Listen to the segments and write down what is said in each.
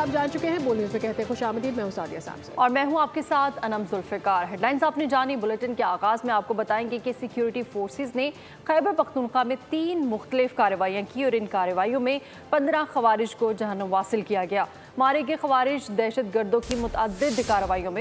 आप जान चुके हैं। बोल न्यूज़ में कहते हैं खुशामदीद, मैं हूं सादिया साहब और मैं हूं आपके साथ अनम जुल्फ़िकार। हेडलाइंस आपने जानी। बुलेटिन के आगाज़ में आपको बताएंगे कि सिक्योरिटी फोर्सेज ने खैबर पख्तूनख्वा में 3 मुख्तलिफ कार्रवाइयाँ की और इन कार्रवाइयों में 15 खवारिज को जहन्नुम वासिल किया गया। मारे गए खवारिज दहशत गर्दों की मुतअद्दिद कार्रवाइयों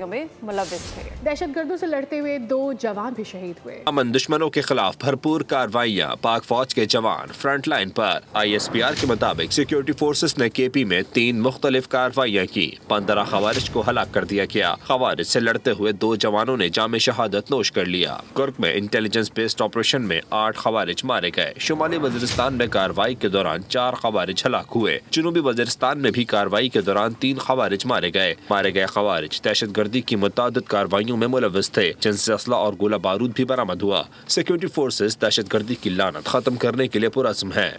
में मुलव्विस थे। दहशत गर्दों से लड़ते हुए 2 जवान भी शहीद हुए। अमन दुश्मनों के खिलाफ भरपूर कार्रवाइयाँ, पाक फौज के जवान फ्रंट लाइन पर। ISPR के मुताबिक सिक्योरिटी फोर्सेस ने KP में 3 मुख्तलिफ कार्रवाइयाँ की। 15 खवारिज को हलाक कर दिया गया। खवारिज से लड़ते हुए 2 जवानों ने जाम शहादत नोश कर लिया। कुर्क में इंटेलिजेंस बेस्ड ऑपरेशन में 8 खवारिज मारे गए। शुमाली वजीरिस्तान में कार्रवाई के दौरान 4 खवारिज हलाक हुए। जनूबी वजीरिस्तान में भी कार्रवाई के दौरान 3 खवारिज मारे गए खवारिज दहशत गर्दी की मुतादिद कार्रवाइयों में मुलव्विस थे, जिनसे असला और गोला बारूद भी बरामद हुआ। सिक्योरिटी फोर्सेस दहशत गर्दी की लानत खत्म करने के लिए पुरअज़्म है।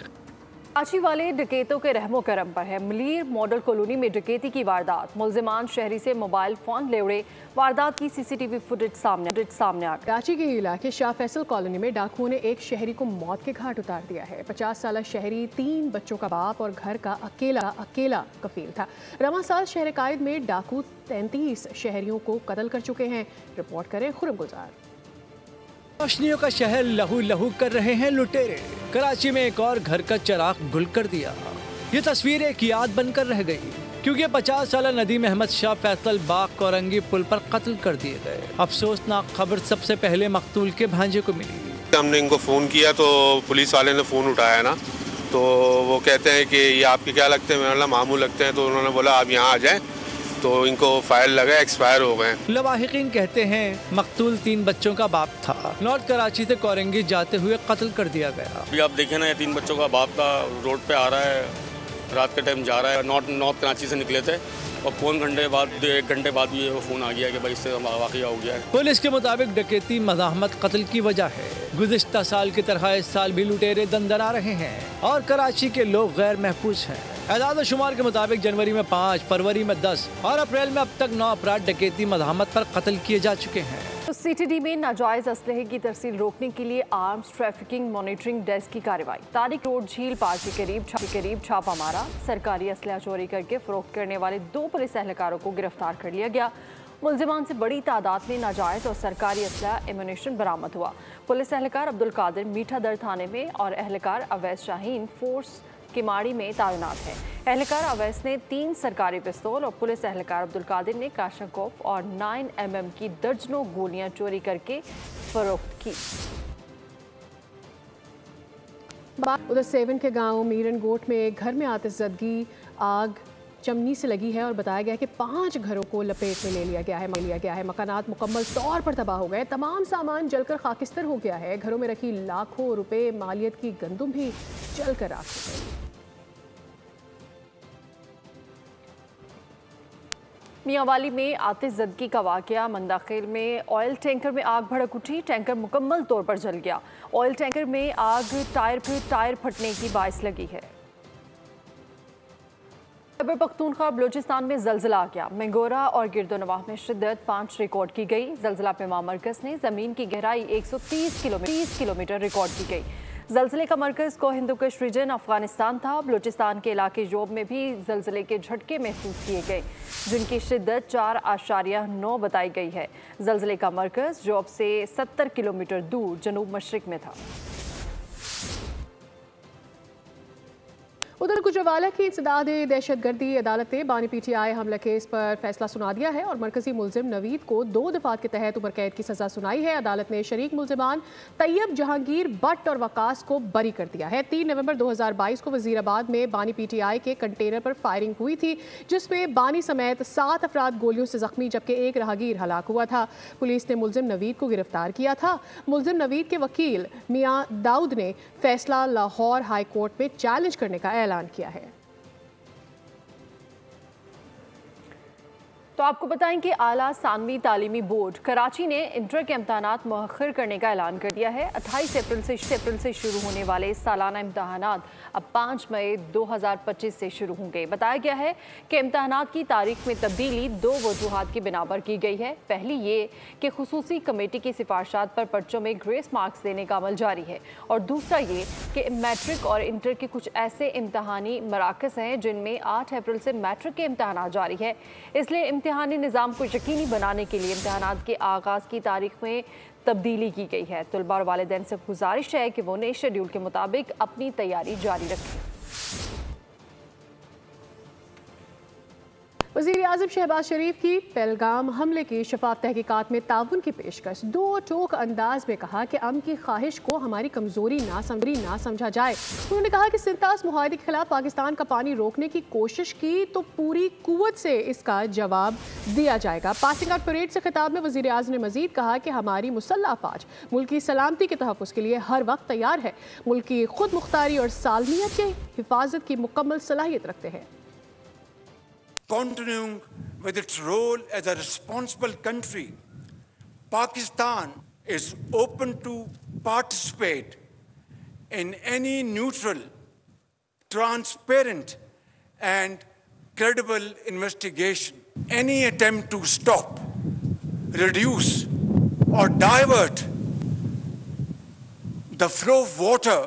कराची वाले डकैतों के रहमो करम पर है। मलीर मॉडल कॉलोनी में डकैती की वारदात। मुल्जिमान शहरी से मोबाइल फोन ले उड़े। वारदात की CCTV फुटेज सामने आ गई। कराची के इलाके शाह फैसल कॉलोनी में डाकुओं ने एक शहरी को मौत के घाट उतार दिया है। 50 साल शहरी 3 बच्चों का बाप और घर का अकेला कफील था। रवां साल शहर कायद में डाकू 33 शहरियों को कत्ल कर चुके हैं। रिपोर्ट करें खुरम गुजार। रोशनियों का शहर लहू लहू कर रहे हैं लुटेरे। कराची में एक और घर का चिराग गुल कर दिया। ये तस्वीर एक याद बनकर रह गई, क्योंकि 50 साल नदीम अहमद शाह फैसल बाग कोरंगी पुल पर कत्ल कर दिए गए। अफसोसनाक खबर सबसे पहले मकतूल के भांजे को मिली। हमने इनको फ़ोन किया तो पुलिस वाले ने फ़ोन उठाया ना, तो वो कहते हैं कि ये आपके क्या लगते हैं, मेरा मामू लगते हैं। तो उन्होंने बोला आप यहाँ आ जाएं, तो इनको फाइल लगा, एक्सपायर हो गए। लवाहिकीन कहते हैं मकतूल 3 बच्चों का बाप था। नॉर्थ कराची से कोरंगी जाते हुए कत्ल कर दिया गया। अभी आप देखें ना, ये 3 बच्चों का बाप था, रोड पे आ रहा है, रात के टाइम जा रहा है। नॉर्थ कराची से निकले थे और 1 घंटे बाद ये वो फ़ोन आ गया कि भाई इससे वाक़या हो गया है। पुलिस के मुताबिक डकैती मज़ाहमत कत्ल की वजह है। गुज़िश्ता साल की तरह इस साल भी लुटेरे दंदना रहे हैं और कराची के लोग गैर महफूज हैं। एजाज़ शुमार के मुताबिक जनवरी में 5, फरवरी में 10 और अप्रैल में अब तक 9 अफराद डकैती मज़ाहमत पर कत्ल किए जा चुके हैं। तो CTD में नाजायज असलहे की तरसील रोकने के लिए आर्म्स ट्रैफिकिंग मॉनिटरिंग डेस्क की कार्रवाई। तारिक रोड झील पार के करीब छापा मारा। सरकारी असलहा चोरी करके फरोख्त करने वाले 2 पुलिस एहलकारों को गिरफ्तार कर लिया गया। मुल्जिमान से बड़ी तादाद में नाजायज और सरकारी असलहा एम्यूनेशन बरामद हुआ। पुलिस एहलकार अब्दुल कादिर मीठा दर थाने में और एहलकार अवैस शाहीन फोर्स किमाड़ी में तैनात है। एहलकार अवैस ने 3 सरकारी पिस्तौल और पुलिस एहलकार अब्दुल कादिर ने काशकोफ और 9mm की दर्जनों गोलियां चोरी करके फरोख्त की। उधर सेवन के गांव मीरन गोट में एक घर में आतिशज़दगी आग चमनी से लगी है और बताया गया कि 5 घरों को लपेट में ले लिया गया है। मकानात मुकम्मल तौर पर तबाह हो गए। तमाम सामान जलकर खाकिस्तर हो गया है। घरों में रखी लाखों रुपए मालियत की गंदुम भी जलकर राख हो गई। मियांवाली में आतिशज़दगी का वाक़या। मंदाखेल में ऑयल टैंकर में आग भड़क उठी। टैंकर मुकम्मल तौर पर जल गया। ऑयल टैंकर में आग टायर फटने की बाइस लगी है। खैबर पख्तूनख्वा बलूचिस्तान में जल्जला आ गया। मंगोरा और गिरदोनवाह में शिद्दत 5 रिकॉर्ड की गई। जल्जला पैमा मरकज़ ने ज़मीन की गहराई 130 किलोमीटर रिकॉर्ड की गई। जल्जले का मरकज़ को हिंदुकुश रीजन अफगानिस्तान था। बलूचिस्तान के इलाके जोब में भी जल्जले के झटके महसूस किए गए, जिनकी शिद्दत 4.9 बताई गई है। जल्जले का मरकज़ जोब से 70 किलोमीटर दूर जनूब मशरिक में था। उधर गुजरावाला की इंसदाद दहशतगर्दी अदालत ने बानी PTI हमला केस पर फैसला सुना दिया है और मरकजी मुलजिम नवीद को 2 दफात के तहत उम्र कैद की सजा सुनाई है। अदालत ने शरीक मुलजिमान तैयब, जहांगीर, भट्ट और वकास को बरी कर दिया है। 3 नवंबर 2022 को वजीराबाद में बानी PTI के कंटेनर पर फायरिंग हुई थी, जिसमें बानी समेत 7 अफराद गोलियों से जख्मी जबकि एक राहगीर हलाक हुआ था। पुलिस ने मुलजिम नवीद को गिरफ्तार किया था। मुलजिम नवीद के वकील मियां दाऊद ने फैसला लाहौर हाई कोर्ट में चैलेंज करने का ऐलान किया है। तो आपको बताएं कि आला सानवी तालीमी बोर्ड कराची ने इंटर के इम्तहानात मुअख्खर करने का ऐलान कर दिया है। 28 अप्रैल से शुरू होने वाले सालाना इम्तहानात अब 5 मई 2025 से शुरू होंगे। बताया गया है कि इम्तहानात की तारीख में तब्दीली 2 वजूहात की बिना पर की गई है। पहली ये कि खुसूसी कमेटी की सिफारिशात पर पर्चों में ग्रेस मार्क्स देने का अमल जारी है, और दूसरा ये कि मैट्रिक और इंटर के कुछ ऐसे इम्तहानी मराकज़ हैं जिनमें 8 अप्रैल से मैट्रिक के इम्तहानात जारी है। इसलिए इम्तिहानी निज़ाम को यकीनी बनाने के लिए इम्तहानात के आगाज़ की तारीख में तब्दीली की गई है। तलबा और वालिदैन से गुजारिश है कि वो नए शेड्यूल के मुताबिक अपनी तैयारी जारी रखें। वज़ीर-ए-आज़म शहबाज शरीफ की पहलगाम हमले की शफाफ तहकीकात में ताउन की पेशकश। 2 टोक अंदाज में कहा कि अमन की ख्वाहिश को हमारी कमजोरी ना समझा जाए। उन्होंने कहा कि सिंतास मुआहदे के खिलाफ पाकिस्तान का पानी रोकने की कोशिश की तो पूरी कुव्वत से इसका जवाब दिया जाएगा। पासिंग आउट परेड से खिताब में वज़ीर-ए-आज़म ने मजीद कहा कि हमारी मुसल्लह अफवाज मुल्क की सलामती के तहफ़्फ़ुज़ के लिए हर वक्त तैयार है। मुल्क की खुद मुख्तारी और सालमियत की हिफाजत की मुकम्मल सलाहियत रखते हैं। Continuing with its role as a responsible country, Pakistan is open to participate in any neutral, transparent, and credible investigation. Any attempt to stop, reduce, or divert the flow of water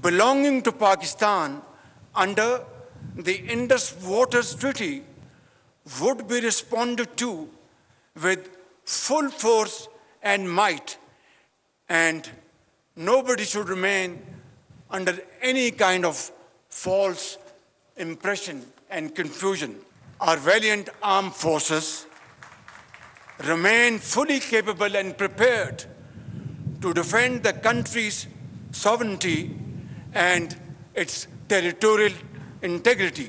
belonging to Pakistan under the Indus Waters Treaty would be responded to with full force and might, and nobody should remain under any kind of false impression and confusion. Our valiant armed forces remain fully capable and prepared to defend the country's sovereignty and its territorial integrity.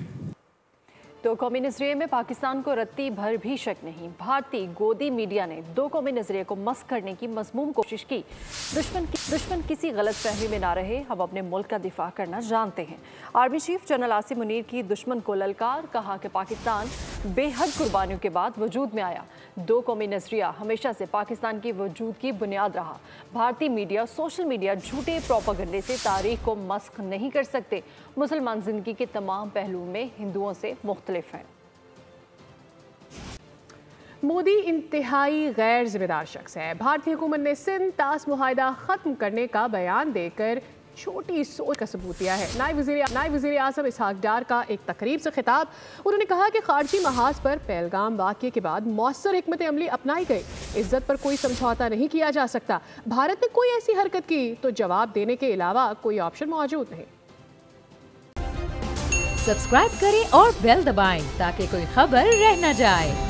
तो कौमी नजरिए में पाकिस्तान को रत्ती भर भी शक नहीं। भारतीय गोदी मीडिया ने 2 कौमी नजरिए को मस्क करने की मज़मूम कोशिश की। दुश्मन किसी गलत फहमी में ना रहे, हम अपने मुल्क का दिफा करना जानते हैं। Army chief general Asim Munir की दुश्मन को ललकार, कहा कि पाकिस्तान बेहद कुर्बानियों के बाद वजूद में आया। 2 कौमी नजरिया हमेशा से पाकिस्तान की वजूद की बुनियाद रहा। भारतीय मीडिया, सोशल मीडिया झूठे प्रोपेगेंडे से तारीख को मस्क नहीं कर सकते। मुसलमान जिंदगी के तमाम पहलुओं में हिंदुओं से मुख्तलिफ हैं। मोदी इंतहाई गैर जिम्मेदार शख्स है। भारतीय हुकूमत ने सिंध तास मुआहदा खत्म करने का बयान देकर छोटी सोच का सबूत दिया है। नायब वज़ीर आज़म इसहाक डार का एक तकरीब से खिताब, उन्होंने कहा कि खारजी महाज पर पहलगाम वाक़ये के बाद मौसर हिकमत अमली अपनाई गई। इज्जत पर कोई समझौता नहीं किया जा सकता। भारत ने कोई ऐसी हरकत की तो जवाब देने के अलावा कोई ऑप्शन मौजूद नहीं। सब्सक्राइब करें और बेल दबाएं ताकि कोई खबर रह न जाए।